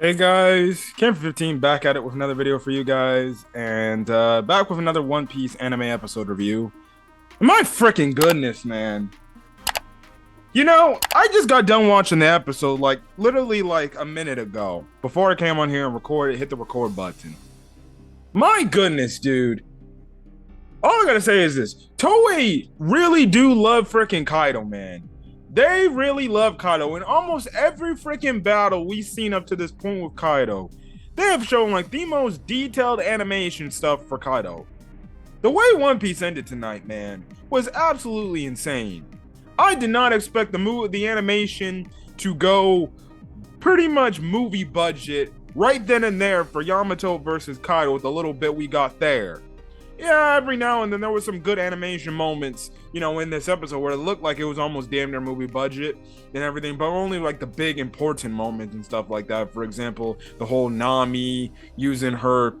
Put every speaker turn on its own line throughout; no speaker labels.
Hey guys, Camper15 back at it with another video for you guys, and back with another One Piece anime episode review. My freaking goodness, man. I just got done watching the episode literally a minute ago before I came on here and hit the record button. My goodness, dude. All I gotta say is this. Toei really do love freaking Kaido, man. They really love Kaido. In almost every freaking battle we've seen up to this point with Kaido, they have shown the most detailed animation stuff for Kaido. The way One Piece ended tonight, man, was absolutely insane. I did not expect the animation to go pretty much movie budget right then and there for Yamato versus Kaido with the little bit we got there. Yeah, every now and then there was some good animation moments, in this episode where it looked like it was almost damn near movie budget and everything, but only the big important moments and stuff like that. For example, the whole Nami using her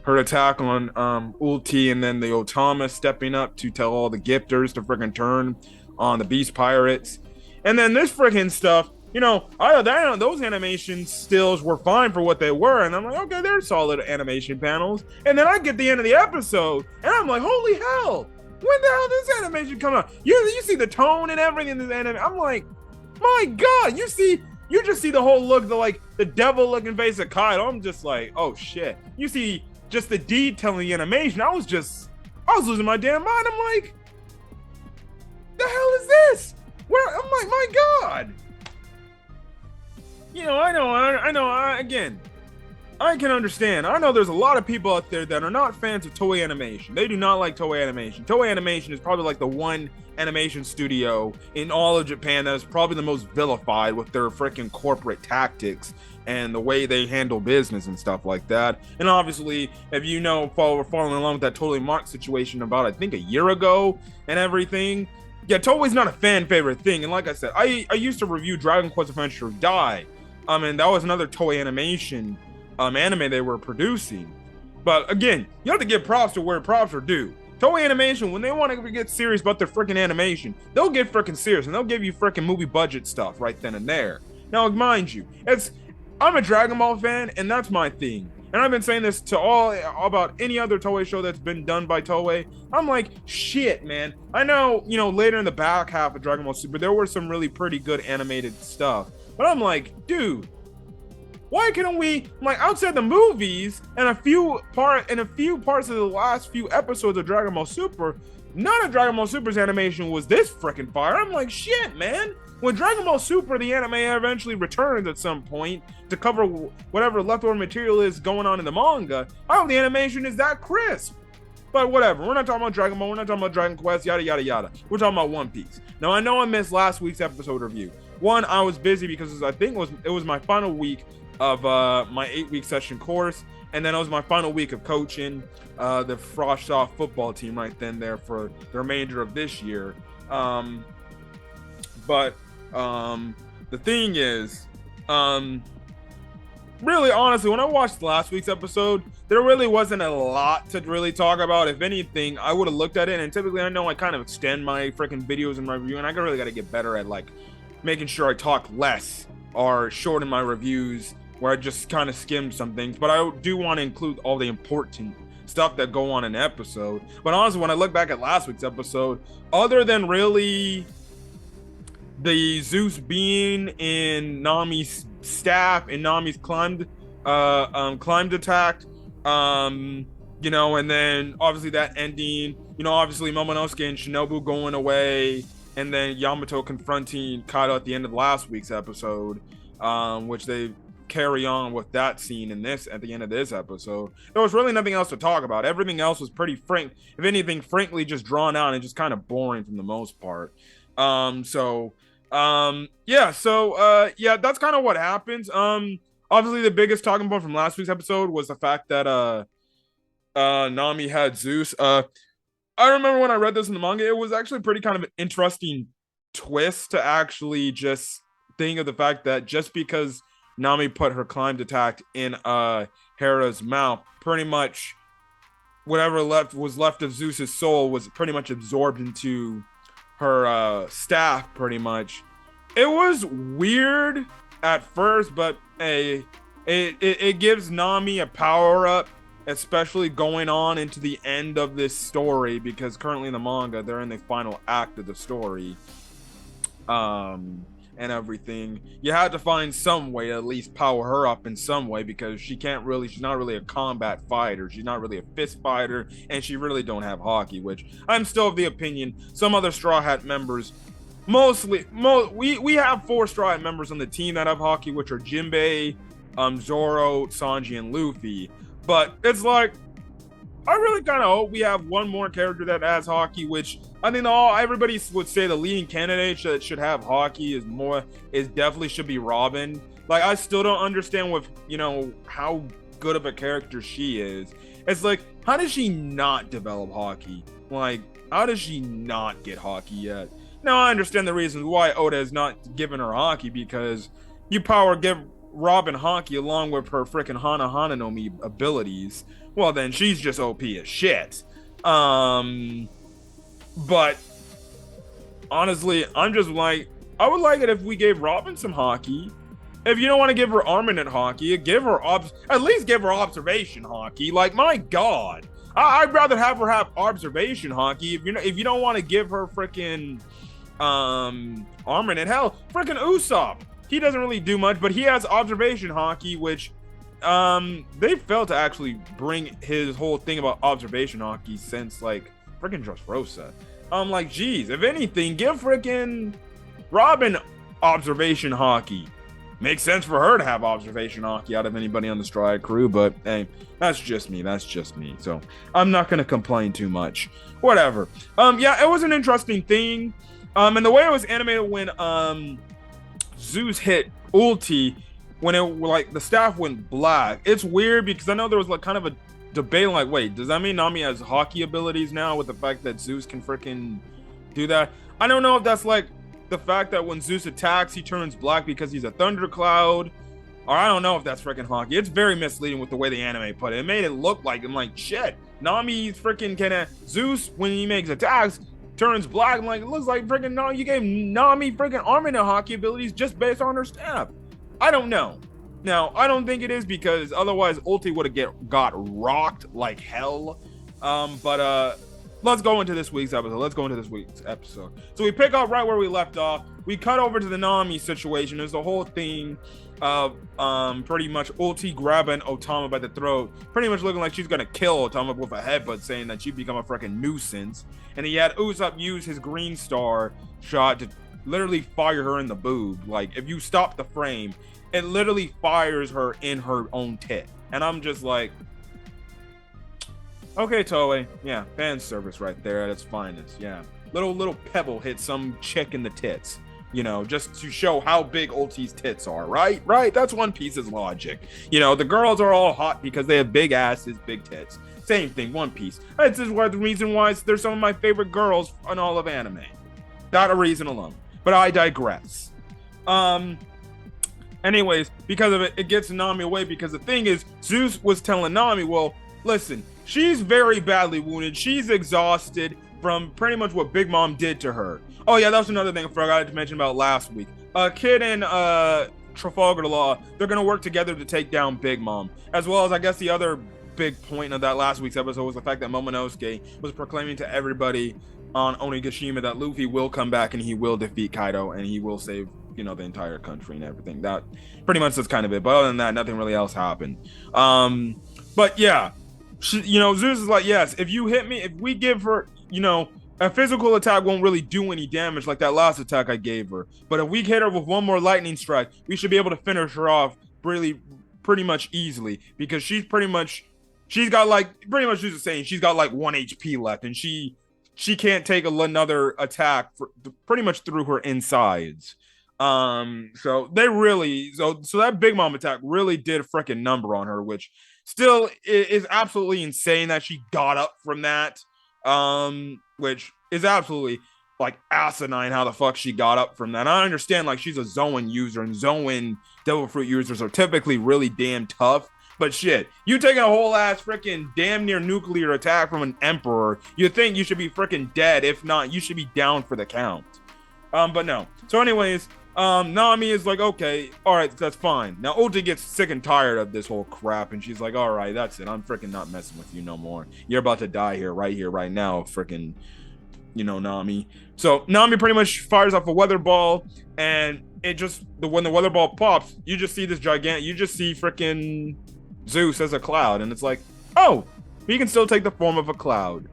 attack on Ulti, and then the Otama stepping up to tell all the gifters to freaking turn on the Beast Pirates. And then this freaking stuff, those animation stills were fine for what they were, and I'm like, okay, they're solid animation panels. And then I get the end of the episode, and I'm like, holy hell, when the hell did this animation come out? You see the tone and everything in this anime. I'm like, my God, you just see the whole look, the devil-looking face of Kaido. I'm just like, oh shit. You see just the detail in the animation. I was losing my damn mind. I'm like, the hell is this? I'm like, my God. Again, I can understand. I know there's a lot of people out there that are not fans of Toei Animation. They do not like Toei Animation. Toei Animation is probably the one animation studio in all of Japan that is probably the most vilified with their freaking corporate tactics and the way they handle business and stuff like that. And obviously, if we're following along with that Totally Mark situation about, I think, a year ago and everything. Yeah, Toei's not a fan favorite thing. And like I said, I used to review Dragon Quest Adventure Die. And that was another Toei Animation anime they were producing. But again, you have to give props to where props are due. Toei Animation, when they want to get serious about their freaking animation, they'll get freaking serious and they'll give you freaking movie budget stuff right then and there. Now, mind you, I'm a Dragon Ball fan, and that's my thing. And I've been saying this to all about any other Toei show that's been done by Toei. I'm like, shit, man. I know, later in the back half of Dragon Ball Super, there were some really pretty good animated stuff. But I'm like, dude, why can't we, outside the movies and a few parts of the last few episodes of Dragon Ball Super, none of Dragon Ball Super's animation was this freaking fire. I'm like, shit, man. When Dragon Ball Super, the anime, eventually returns at some point to cover whatever leftover material is going on in the manga, I hope the animation is that crisp. But whatever, we're not talking about Dragon Ball, we're not talking about Dragon Quest, yada yada yada. We're talking about One Piece. Now, I know I missed last week's episode review. One, I was busy because I think it was my final week of my 8-week session course, and then it was my final week of coaching the Frosh Off football team right then there for the remainder of this year. But the thing is, really honestly, when I watched last week's episode, there really wasn't a lot to really talk about. If anything, I would have looked at it, and typically I know I kind of extend my freaking videos and my review, and I really got to get better at making sure I talk less or shorten my reviews where I just kind of skim some things. But I do want to include all the important stuff that go on in the episode. But honestly, when I look back at last week's episode, other than really the Zeus being in Nami's staff and Nami's climbed attack, and then obviously that ending, obviously Momonosuke and Shinobu going away, and then Yamato confronting Kaido at the end of last week's episode, which they carry on with that scene at the end of this episode. There was really nothing else to talk about. Everything else was pretty if anything, frankly, just drawn out and just kind of boring for the most part. That's kind of what happens. Obviously the biggest talking point from last week's episode was the fact that Nami had Zeus. I remember when I read this in the manga, it was actually pretty kind of an interesting twist to actually just think of the fact that just because Nami put her climbed attack in Hera's mouth, pretty much whatever was left of Zeus's soul was pretty much absorbed into her staff, pretty much. It was weird at first, but hey, it gives Nami a power up, especially going on into the end of this story, because currently in the manga they're in the final act of the story. And everything. You had to find some way to at least power her up in some way, because she's not really a combat fighter. She's not really a fist fighter, and she really don't have Haki, which I'm still of the opinion some other Straw Hat members, we have 4 Straw Hat members on the team that have Haki, which are Jinbei, Zoro, Sanji, and Luffy. But it's like, I really kind of hope we have one more character that has Haki, which I think everybody would say the leading candidate that should have Haki is definitely should be Robin. Like, I still don't understand with, how good of a character she is. It's like, how does she not develop Haki? Like, how does she not get Haki yet? Now, I understand the reasons why Oda has not given her Haki, because you give Robin Haki along with her freaking Hana no Mi abilities. Well, then she's just OP as shit. But honestly, I'm just like, I would like it if we gave Robin some Haki. If you don't want to give her Armament Haki, at least give her Observation Haki. Like, my God, I'd rather have her have Observation Haki. If you don't want to give her freaking Armament, hell, freaking Usopp. He doesn't really do much, but he has Observation Haki, which they failed to actually bring his whole thing about Observation Haki since, like, freaking Dressrosa. Like, geez, if anything, give freaking Robin Observation Haki. Makes sense for her to have Observation Haki out of anybody on the Straw Hat crew, but hey, that's just me. So I'm not gonna complain too much. Whatever. Yeah, it was an interesting thing. And the way it was animated when Zeus hit Ulti, when the staff went black, it's weird, because I know there was like kind of a debate, like, wait, does that mean Nami has Haki abilities now with the fact that Zeus can freaking do that? I don't know if that's like the fact that when Zeus attacks he turns black because he's a thundercloud, or I don't know if that's freaking Haki. It's very misleading with the way the anime put it. It made it look like, I'm like, shit, Nami's freaking Zeus, when he makes attacks, turns black. I'm like, it looks like freaking no, you gave Nami freaking Armament Haki abilities just based on her staff. I don't know. Now, I don't think it is, because otherwise Ulti would have got rocked like hell. But let's go into this week's episode. So we pick up right where we left off. We cut over to the Nami situation. There's the whole thing of pretty much Ulti grabbing Otama by the throat, pretty much looking like she's gonna kill Otama with a headbutt, saying that she'd become a freaking nuisance. And he had Usopp use his green star shot to literally fire her in the boob. Like, if you stop the frame, it literally fires her in her own tit. And I'm just like, okay, Toei, yeah, fan service right there at its finest. Yeah, little pebble hit some chick in the tits, just to show how big Ulti's tits are, right? That's One Piece's logic. The girls are all hot because they have big asses, big tits. Same thing, One Piece. That's just the reason why they're some of my favorite girls in all of anime. Not a reason alone. But I digress. Anyways, because of it, it gets Nami away, because the thing is, Zeus was telling Nami, well, listen, she's very badly wounded. She's exhausted from pretty much what Big Mom did to her. Oh yeah, that's another thing I forgot to mention about last week. Kid and Trafalgar Law, they're going to work together to take down Big Mom. As well as, I guess, the other big point of that last week's episode was the fact that Momonosuke was proclaiming to everybody on Onigashima that Luffy will come back and he will defeat Kaido and he will save, the entire country and everything. That pretty much is kind of it. But other than that, nothing really else happened. But yeah, Zeus is like, yes, if you hit me, if we give her, a physical attack won't really do any damage like that last attack I gave her. But if we hit her with one more lightning strike, we should be able to finish her off pretty much easily, because she's got like, pretty much she's saying she's got like 1 HP left, and she can't take another attack pretty much through her insides. So that Big Mom attack really did a freaking number on her, which still is absolutely insane that she got up from that. Which is absolutely like asinine how the fuck she got up from that. I understand, like, she's a Zoan user, and Zoan Devil Fruit users are typically really damn tough. But shit, you taking a whole ass freaking damn near nuclear attack from an emperor, you think you should be freaking dead. If not, you should be down for the count. But no. So anyways, Nami is like, okay, all right, that's fine. Now Ulti gets sick and tired of this whole crap, and she's like, all right, that's it. I'm freaking not messing with you no more. You're about to die here, right now, freaking, Nami. So Nami pretty much fires off a weather ball, and it just when the weather ball pops, you just see this gigantic. You just see freaking Zeus as a cloud, and it's like, oh, he can still take the form of a cloud.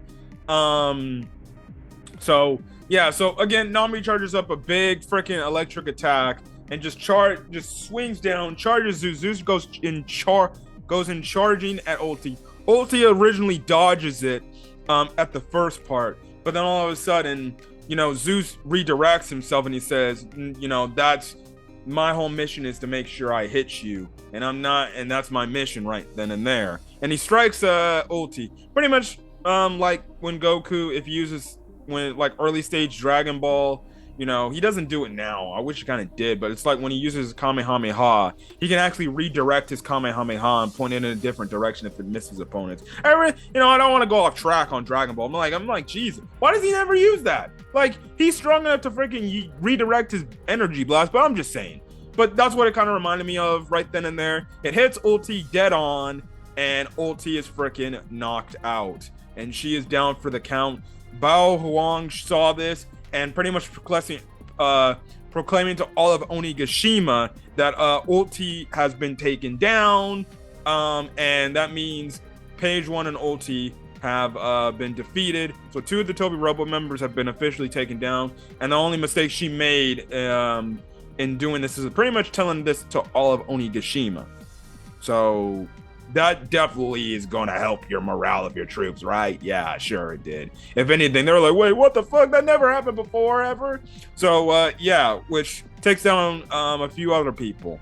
So yeah, so again, Nami charges up a big freaking electric attack and just swings down, charges Zeus. Zeus goes in charging at Ulti. Ulti originally dodges it at the first part, but then all of a sudden, Zeus redirects himself and he says, that's my whole mission is to make sure I hit you, and that's my mission right then and there. And he strikes Ulti pretty much like when Goku, if he uses like early stage Dragon Ball, he doesn't do it now. I wish he kind of did, but it's like when he uses Kamehameha, he can actually redirect his Kamehameha and point it in a different direction if it misses opponents. I don't want to go off track on Dragon Ball. I'm like, Jesus, why does he never use that? Like, he's strong enough to freaking redirect his energy blast, but I'm just saying. But that's what it kind of reminded me of right then and there. It hits Ulti dead on, and Ulti is freaking knocked out, and she is down for the count. Bao Huang saw this and pretty much proclaiming to all of Onigashima that Ulti has been taken down, and that means Page One and Ulti have been defeated. So 2 of the Toby Robo members have been officially taken down, and the only mistake she made in doing this is pretty much telling this to all of Onigashima. So that definitely is going to help your morale of your troops, right? Yeah, sure it did. If anything, they're like, wait, what the fuck? That never happened before, ever? So, yeah, which takes down a few other people.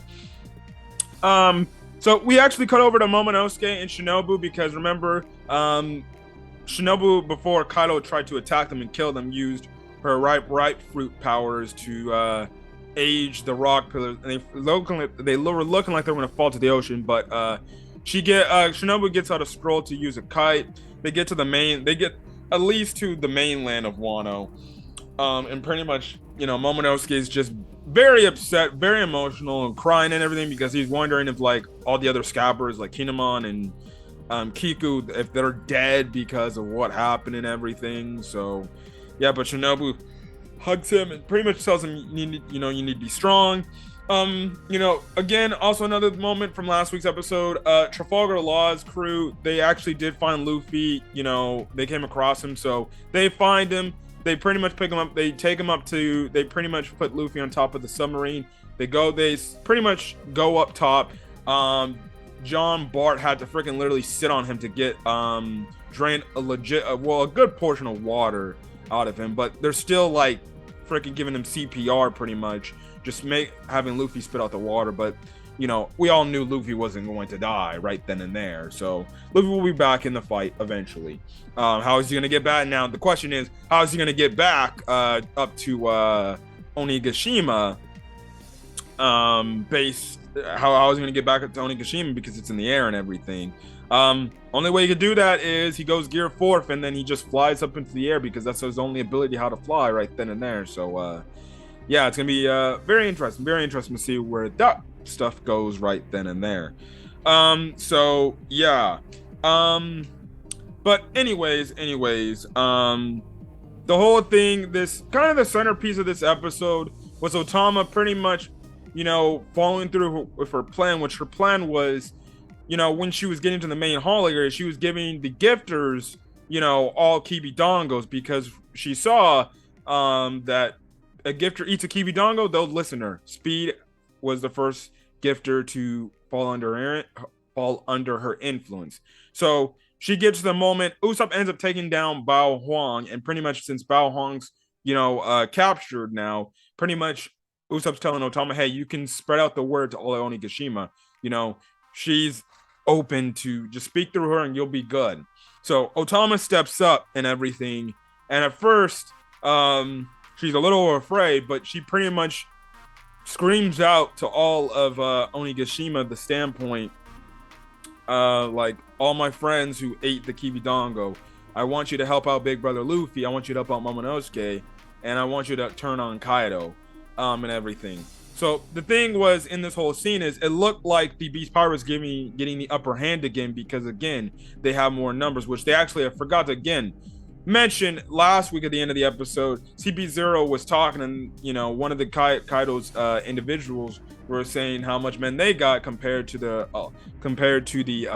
So we actually cut over to Momonosuke and Shinobu because, remember, Shinobu, before Kaido tried to attack them and kill them, used her ripe fruit powers to age the rock pillars. And they were looking like they were going to fall to the ocean, but Shinobu gets out a scroll to use a kite. They get at least to the mainland of Wano. And pretty much, Momonosuke is just very upset, very emotional, and crying and everything because he's wondering if, like, all the other scabbers, like Kinemon and Kiku, if they're dead because of what happened and everything. So, yeah, but Shinobu hugs him and pretty much tells him, you need to be strong. Again, also another moment from last week's episode, Trafalgar Law's crew, they actually did find Luffy. They came across him, so they find him. They pretty much pick him up. They take him up to. They pretty much put Luffy on top of the submarine. They pretty much go up top. John Bart had to freaking literally sit on him to get drain a good portion of water out of him. But they're still like freaking giving him CPR pretty much, just having Luffy spit out the water. But we all knew Luffy wasn't going to die right then and there. So Luffy will be back in the fight eventually. How is he going to get back? Now, the question is, how is he going to get back up to Onigashima base? How is he going to get back up to Onigashima because it's in the air and everything? Only way he could do that is he goes gear 4th and then he just flies up into the air because that's his only ability how to fly right then and there. So, yeah, it's going to be very interesting to see where that stuff goes right then and there. So yeah. But anyways, the whole thing, this kind of the centerpiece of this episode was Otama pretty much, following through with her plan, which her plan was, when she was getting to the main hall area, she was giving the gifters, all Kibidongos because she saw that a gifter eats a Kibidongo, they'll listen to her. Speed was the first gifter to fall under her influence. So she gets to the moment. Usopp ends up taking down Bao Huang, and pretty much since Bao Huang's, captured now, pretty much Usopp's telling Otama, hey, you can spread out the word to all of Onigashima. She's open to just speak through her and you'll be good. So Otama steps up and everything. And at first, she's a little afraid, but she pretty much screams out to all of Onigashima the standpoint, like, all my friends who ate the Kibidongo, I want you to help out Big Brother Luffy, I want you to help out Momonosuke, and I want you to turn on Kaido. and everything. So the thing was in this whole scene is it looked like the Beast Pirates getting the upper hand again because again they have more numbers, which they actually I forgot to again mention last week at the end of the episode. CP0 was talking, and one of the Kaido's individuals were saying how much men they got compared to the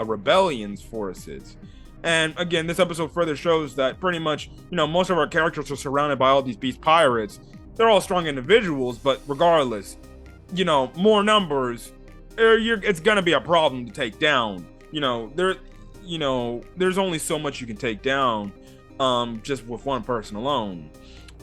rebellion's forces. And again, this episode further shows that pretty much most of our characters are surrounded by all these Beast Pirates. They're all strong individuals, but regardless, more numbers, it's gonna be a problem to take down. There's only so much you can take down, just with one person alone.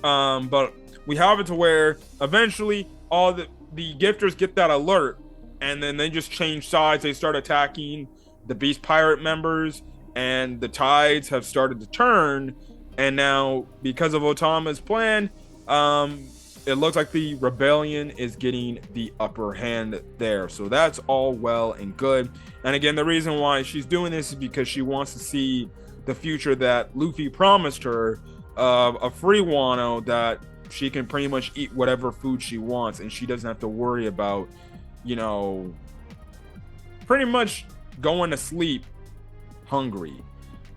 But we have it to where eventually all the gifters get that alert, and then they just change sides. They start attacking the Beast Pirate members, and the tides have started to turn. And now, because of Otama's plan, it looks like the rebellion is getting the upper hand there. So that's all well and good. And again, the reason why she's doing this is because she wants to see the future that Luffy promised her, of a free Wano that she can pretty much eat whatever food she wants, and she doesn't have to worry about, pretty much going to sleep hungry.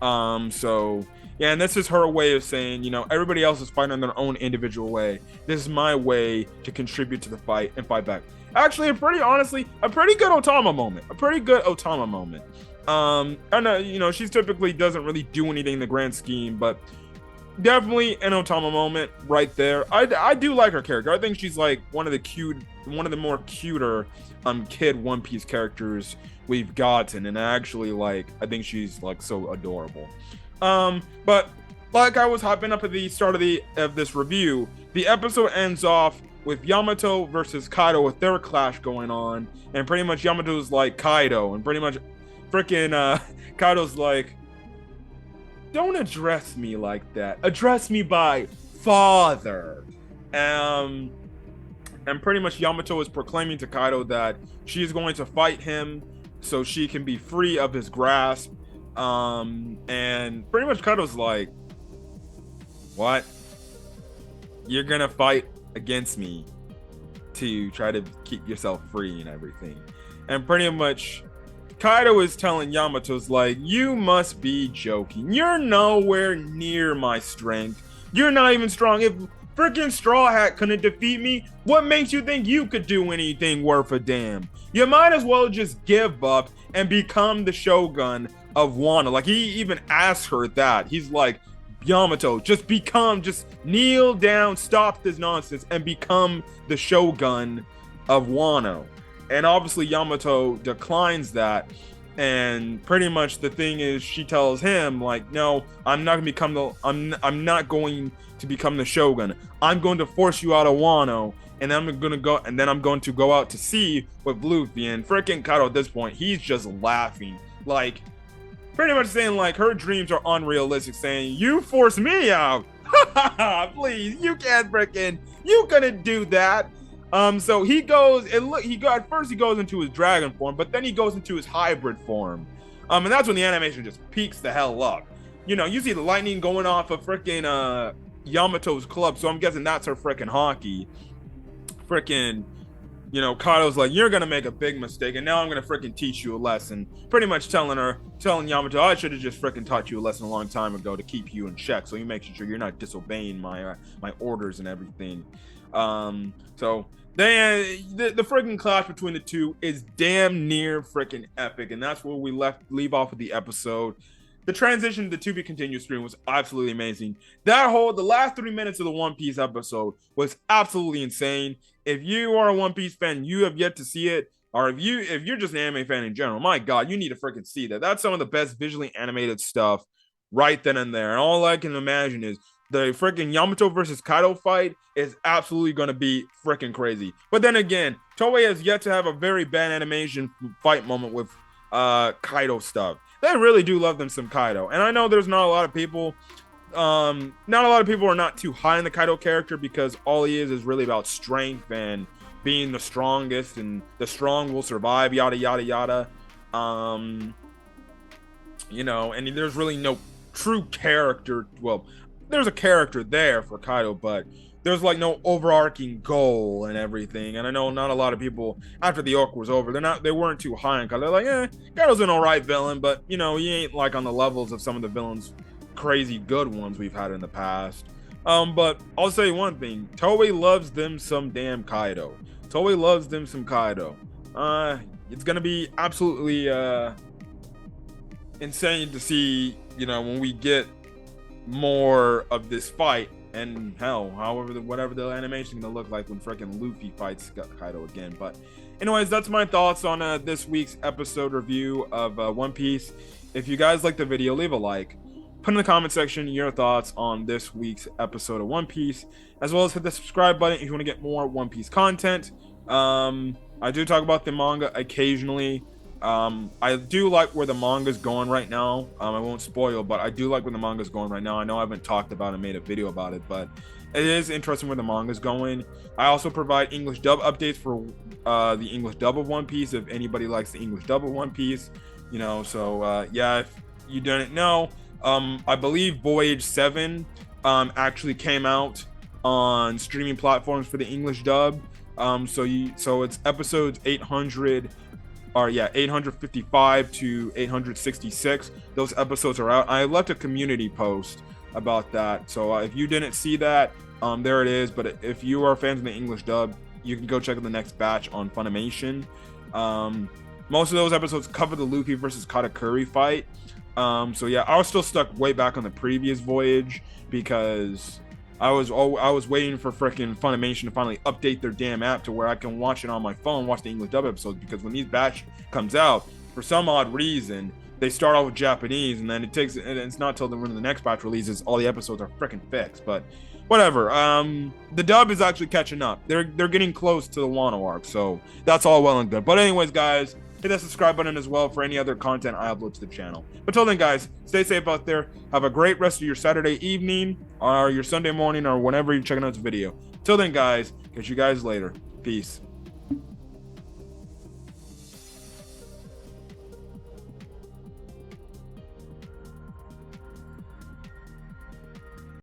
So yeah, and this is her way of saying, everybody else is fighting in their own individual way. This is my way to contribute to the fight and fight back. Actually, a pretty good Otama moment. I know, she typically doesn't really do anything in the grand scheme, but definitely an Otama moment right there. I do like her character. I think she's like one of the more cuter kid One Piece characters we've gotten, and I think she's like so adorable. But like I was hopping up at the start of this review, the episode ends off with Yamato versus Kaido with their clash going on, and pretty much Yamato's like Kaido, and pretty much freaking Kaido's like, don't address me like that. Address me by father. And pretty much Yamato is proclaiming to Kaido that she is going to fight him so she can be free of his grasp. And pretty much Kaido's like, what? You're gonna fight against me to try to keep yourself free and everything. And pretty much Kaido is telling Yamato's like, you must be joking. You're nowhere near my strength. You're not even strong. If freaking Straw Hat couldn't defeat me, what makes you think you could do anything worth a damn? You might as well just give up and become the Shogun of Wano. Like, he even asked her that. He's like, Yamato, just kneel down, stop this nonsense, and become the Shogun of Wano. And obviously Yamato declines that, and pretty much the thing is, she tells him like, no, I'm not going to become the Shogun. I'm going to force you out of Wano, and then I'm going to go out to sea with Luffy. And freaking Kaido at this point, he's just laughing, like pretty much saying like her dreams are unrealistic, saying, you force me out. Please, you couldn't do that. So at first he goes into his dragon form, but then he goes into his hybrid form. And that's when the animation just peaks the hell up. You see the lightning going off of freaking Yamato's club, so I'm guessing that's her freaking hockey. Freaking, Kaido's like, you're gonna make a big mistake, and now I'm gonna freaking teach you a lesson. Pretty much telling Yamato, I should have just freaking taught you a lesson a long time ago to keep you in check, so you make sure you're not disobeying my orders and everything. So the freaking clash between the two is damn near freaking epic, and that's where we leave off of the episode. The transition to the To Be Continued stream was absolutely amazing. The last 3 minutes of the One Piece episode was absolutely insane. If you are a One Piece fan, you have yet to see it, or if you're just an anime fan in general, my God, you need to freaking see that. That's some of the best visually animated stuff right then and there. And all I can imagine is the freaking Yamato versus Kaido fight is absolutely going to be freaking crazy. But then again, Toei has yet to have a very bad animation fight moment with Kaido stuff. They really do love them some Kaido. And I know there's not a lot of people are not too high on the Kaido character, because all he is really about strength and being the strongest, and the strong will survive, yada yada yada. And there's really no true character. Well, there's a character there for Kaido, but there's like no overarching goal and everything. And I know not a lot of people after the arc was over, they weren't too high on Kaido. They're like, Kaido's an alright villain, but you know, he ain't like on the levels of some of the villains, crazy good ones we've had in the past. But I'll say one thing: Toei loves them some damn Kaido. Toei loves them some Kaido. It's gonna be absolutely insane to see, you know, when we get more of this fight, and hell, whatever the animation gonna look like when freaking Luffy fights Kaido again. But anyways, that's my thoughts on this week's episode review of One Piece. If you guys like the video, leave a like. Put in the comment section your thoughts on this week's episode of One Piece, as well as hit the subscribe button if you want to get more One Piece content. I do talk about the manga occasionally. I do like where the manga's going right now. I won't spoil, but I do like where the manga's going right now. I know I haven't talked about it and made a video about it, but it is interesting where the manga's going. I also provide English dub updates for the English dub of One Piece if anybody likes the English dub of One Piece, you know. So yeah, if you didn't know, I believe Voyage 7 actually came out on streaming platforms for the English dub. So it's episodes 855 to 866. Those episodes are out. I left a community post about that, so if you didn't see that, there it is. But if you are fans of the English dub, you can go check out the next batch on Funimation. Most of those episodes cover the Luffy versus Katakuri fight. So yeah, I was still stuck way back on the previous voyage because I was waiting for freaking Funimation to finally update their damn app to where I can watch it on my phone, watch the English dub episodes, because when these batch comes out, for some odd reason, they start off with Japanese, and then it's not till the next batch releases all the episodes are freaking fixed. But whatever. The dub is actually catching up. They're getting close to the Wano arc, so that's all well and good. But anyways, guys, hit that subscribe button as well for any other content I upload to the channel. But till then, guys, stay safe out there. Have a great rest of your Saturday evening or your Sunday morning or whenever you're checking out this video. Till then, guys, catch you guys later. Peace.